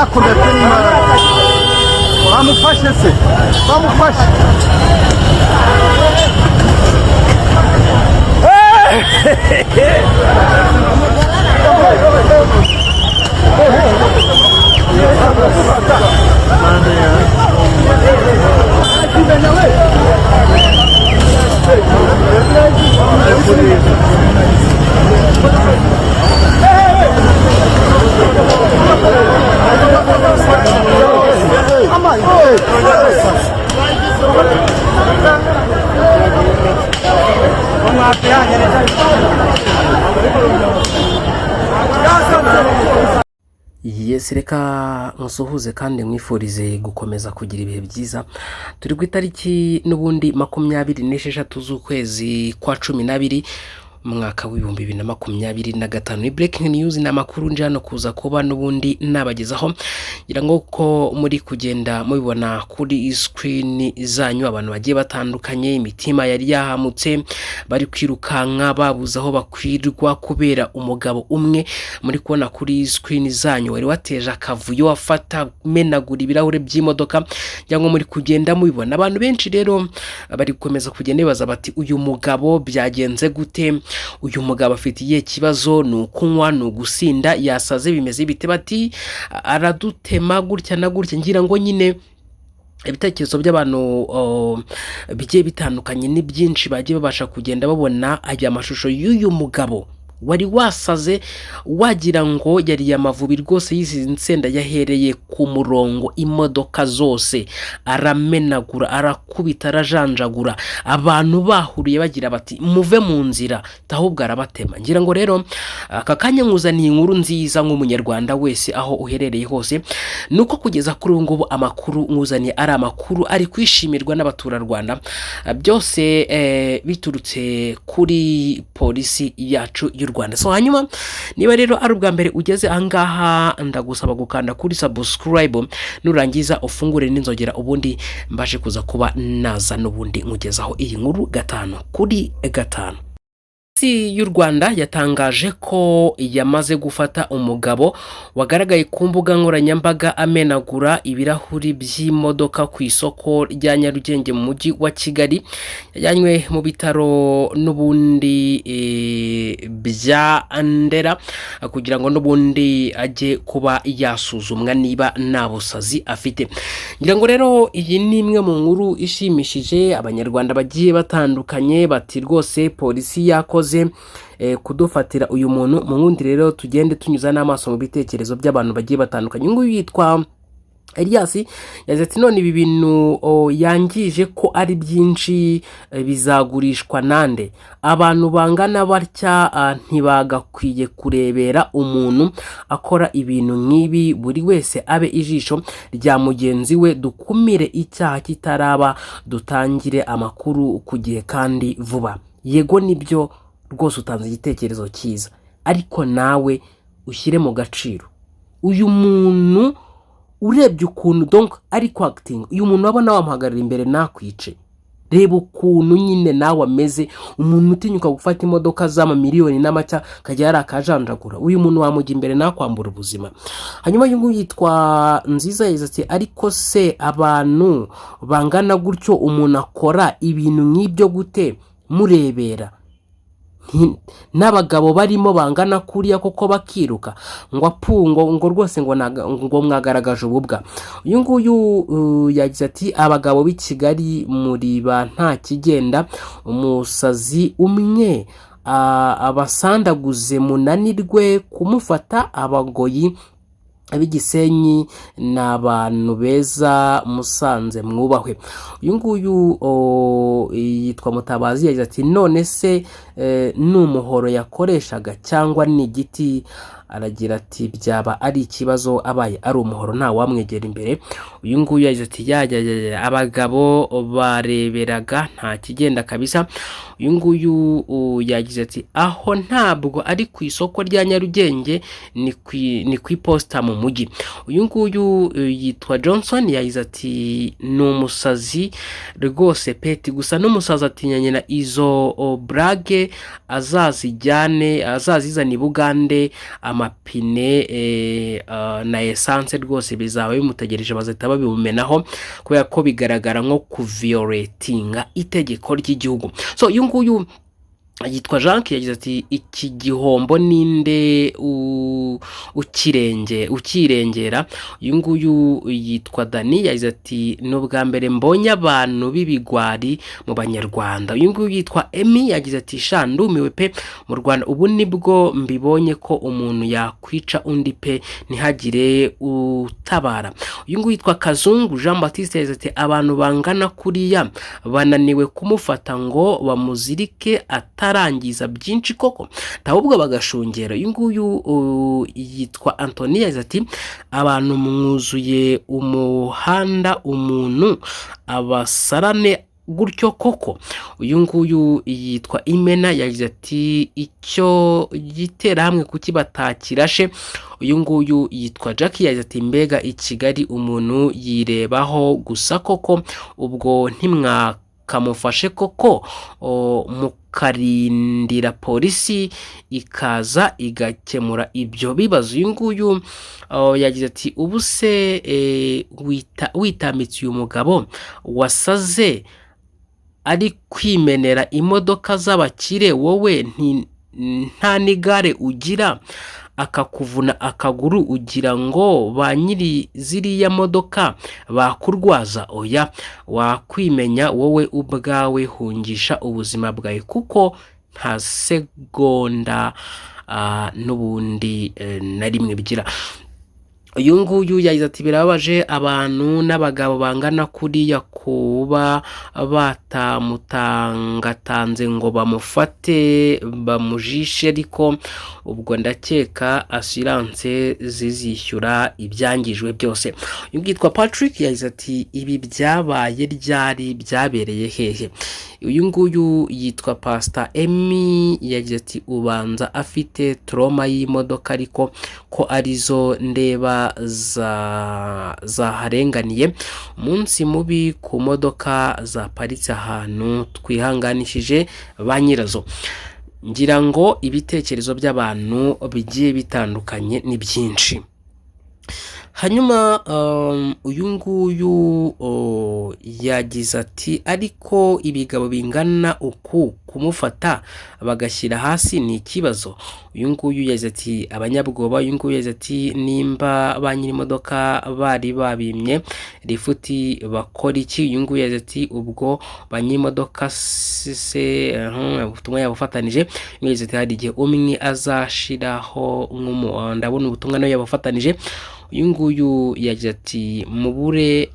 nakomeye bamufashe se bamufashe Yes, reka nsuhuze kandi mwifurize gukomeza kugira ibihe byiza. Turi ku itariki n'ubundi 26 z'ukwezi kwa 12 mwaka w'ibihumbi 2025. Ni breaking news na makuru nje hano kuza kuba n'ubundi nabagezaho, ngira ngo ko muri kugenda mubibona kuri screen zanyu abantu bagiye batandukanye, imitima yari yahamutse, bari kwirukanka babuze aho bakwirwa kubera umugabo umwe muri kubona kuri screen zanyu wari wateje akavuyo wafata menagura ibirahure by'imodoka, ngira ngo muri kugenda mubibona. Abantu benshi rero bari gukomeza kugenda bibaza bati uyu mugabo byagenze gute, uyu mugabo afitiye kibazo, nukunywa nugusinda, yasaze bimeze bite, bati aradutema gutya na gutya. Ngira ngo nyine ibitekerezo by'abantu bigiye bitandukanye ni byinshi bagiye babasha kugenda babona aya mashusho y'uyu mugabo wari wasaze wagira ngo yari yamavubi rwose yizize insenda yahereye ku murongo, imodoka zose aramenagura, arakubita, arajanjagura, abantu bahuriye bagira bati muve mu nzira, tahubwo arabatema. Ngira ngo rero aka kanya nkuzaniye inkuru nziza nk'umunyarwanda wese aho uherereye hose, nuko kugeza kuri ubu ngubu amakuru nkuzaniye ari amakuru ari kwishimirwa n'abaturarwanda, byose biturutse kuri polisi yacu y'u Rwanda. So hanyuma niba rero ari ubwa mbere ugeze ahangaha, ndagusaba gukanda kuri subscribe, nurangiza ufungure n'inzogera, ubundi mbashe kuza kuba naza n'ubundi nkugezaho iyi nkuru 5 kuri 5. Polisi y'u Rwanda yatangaje ko yamaze gufata umugabo wagaragaye ku mbuga nkoranyambaga amenagura ibirahuri by'imodoka ku isoko rya Nyarugenge mu mujyi wa Kigali. Yajyanywe mu bitaro n'ubundi bya Ndera kugira ngo n'ubundi ajye kuba yasuzumwa niba nta busazi afite. Ngira ngo rero iyi ni imwe mu nkuru ishimishije abanyarwanda bagiye batandukanye bati rwose polisi yakoze kudufatira uyu muntu. Mu wundi rero tugende tunyuza n'amaso mu bitekerezo by'abantu bagiye batandukanye. Nguyu yitwa Elias yagize ati none ibi bintu yangije ko ari byinshi bizagurishwa nande? Abantu bangana batya ntibagakwiye kurebera umuntu akora ibintu nk'ibi, buri wese abe ijisho rya mugenzi we, dukumire icyaha kitaraba, dutangire amakuru ku gihe kandi vuba. Yego nibyo rwose utanze igitekerezo cyiza, ariko nawe ushyire mu gaciro uyu muntu. Urebye ukuntu donc ari acting, uyu muntu wabona wamuhagarira imbere nakwice. Reba ukuntu nyine nawe ameze, umuntu utinyuka gufata imodoka z'ama miliyoni n'amacya kajya yarakajanjagura. Uyu muntu wamujya imbere nakwambura ubuzima. Hanyuma uyu yitwa Nziza yagize ati ariko se abantu bangana gutyo umuntu akora ibintu nk'ibyo gute murebera? N'abagabo barimo bangana kuriya koko bakiruka ngo apungo ngo rwose ngo mwagaragaje ububwa. Uyu nguyu yagize ati abagabo b'i Kigali muri ba nta kigenda, umusazi umwe abasandaguze munanirwe kumufata, abagoyi abigisenyi n'abantu beza Musanze mwubahwe. Uyu nguyu yitwa Mutabazi yagize ati none se n'umuhoro yakoreshaga cyangwa ni igiti? Aragira ati byaba ari ikibazo abaye ari umuhoro nta wamwegera imbere. Uyu nguyu yagize ati abagabo bareberaga nta kigenda kabisa. Uyu nguyu yagize ati aho ntabwo ari ku isoko rya Nyarugenge, ni ku iposita mu mujyi. Uyu nguyu yitwa Johnson yagize ati ni umusazi rwose peti, gusa n'umusazi atinya nyina izo brage we azazizana i Bugande amapine na essence rwose bizaba bimutegereje, bazahita babimumenaho kubera ko bigaragara nko kuviolatinga itegeko ry'igihugu. So uyu nguyu yitwa Jean yagize ati iki gihombo ninde ukirengera. Uyu nguyu yitwa Dani yagize ati n'ubwa mbere mbonye abantu b'ibigwari mu banyarwanda. Uyu nguyu yitwa Emi yagize ati shandumiwe pe mu Rwanda ubu nibwo mbibonye ko umuntu yakwica undi pe ntihagire utabara. Uyu nguyu yitwa Kazungu Jean Baptiste yagize ati abantu bangana kuriya bananiwe kumufata ngo bamuzirike atarangiza byinshi koko ahubwo bagashungera. Uyu nguyu yitwa Anthony yagize ati abantu mwuzuye umuhanda umuntu abasarane gutyo koko. Uyu nguyu yitwa Imena yagize ati icyo gitera hamwe kuki batakirashe. Uyu nguyu yitwa Jackie yagize ati mbega i Kigali umuntu yirebaho gusa koko ubwo ntimwakamufashe koko mukarindira polisi ikaza igakemura ibyo bibazo. Uyu nguyu yagize ati ubu se witambitse uyu mugabo wasaze ari kwimenera imodoka z'abakire wowe nta n'igare ugira akakuvuna akaguru ugira ngo ba nyiri ziriya modoka bakurwaza. Oya wakwimenya wowe ubwawe hungisha ubuzima bwawe kuko nta segonda n'ubundi na rimwe bigira. Uyu nguyu yagize ati birababaje abantu n'abagabo bangana kuriya kuba batamutangatanze ngo bamufate bamujishe, ariko ubwo ndakeka assurance zizishyura ibyangijwe byose. Uyu yitwa Patrick yagize ati ibi byabaye ryari byabereye hehe. Uyu nguyu yitwa Pastor Emi yagize ati ubanza afite trauma y'imodoka ariko ko arizo ndeba zaharenganiye umunsi mubi ku modoka zaparitse ahantu twihanganishije ba nyirazo. Ngira ngo ibitekerezo by'abantu bigiye bitandukanye ni byinshi. Hanyuma uyu nguyu yagize ati ariko ibigabo bingana uku kumufata bagashyira hasi ni ikibazo. Uyu nguyu yagize ati abanyabwoba. Uyu nguyu yagize ati nimba ba nyiri imodoka bari babimye rifuti bakora iki. Uyu nguyu yagize ati ubwo ba nyiri imodoka se ubutumwa yabufatanije. Yagize ati hari igihe umwe azashiraho ndabona ubutumwa nawe yabufatanije. Uyu nguyu yagize ati mubure